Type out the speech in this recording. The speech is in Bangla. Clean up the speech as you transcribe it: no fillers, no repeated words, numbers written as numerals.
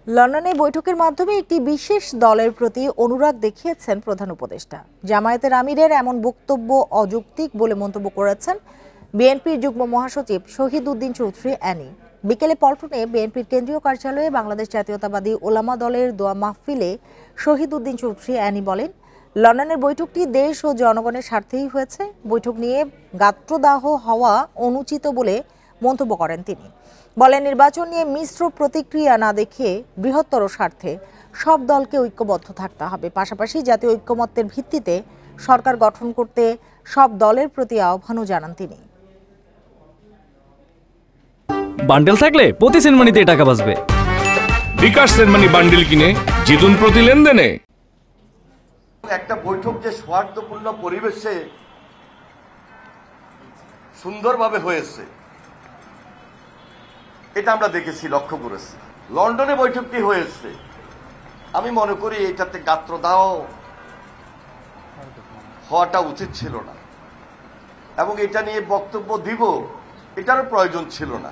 লন্ডনে বৈঠকের মাধ্যমে একটি বিশেষ দলের প্রতি অনুরাগ দেখিয়েছেন প্রধান উপদেষ্টা। জামায়াতের আমিরের এমন বক্তব্য অযৌক্তিক বলে মন্তব্য করেছেন বিএনপির যুগ্ম মহাসচিব শহীদ উদ্দিন চৌধুরী অ্যানি। বিকেলে পল্টনে বিএনপির কেন্দ্রীয় কার্যালয়ে বাংলাদেশ জাতীয়তাবাদী ওলামা দলের দোয়া মাহফিলে শহীদ উদ্দিন চৌধুরী অ্যানি বলেন, লন্ডনের বৈঠকটি দেশ ও জনগণের স্বার্থেই হয়েছে। বৈঠক নিয়ে গাত্রদাহ হওয়া অনুচিত বলে মন্তব্য করেন তিনি। বলেন, নির্বাচন নিয়ে মিশ্র প্রতিক্রিয়া না দেখে বৃহত্তর স্বার্থে সব দলকে ঐক্যবদ্ধ থাকতে হবে। পাশাপাশি জাতীয় ঐক্যমত্যের ভিত্তিতে সরকার গঠন করতে সব দলের প্রতি আহ্বানও জানান তিনি। বান্ডেল থাকলে প্রতি সেনমানিতে টাকা বাঁচবে। বিকাশ সেনমানি বান্ডেল কিনে জিতুন প্রতি লেনদেনে। একটা বৈঠক যে সৌহার্দ্যপূর্ণ পরিবেশে সুন্দরভাবে হয়েছে এটা আমরা দেখেছি, লক্ষ্য করেছি। লন্ডনে বৈঠকটি হয়েছে, আমি মনে করি এটাতে গাত্রদাহ হওয়াটা উচিত ছিল না এবং এটা নিয়ে বক্তব্য দিব এটারও প্রয়োজন ছিল না।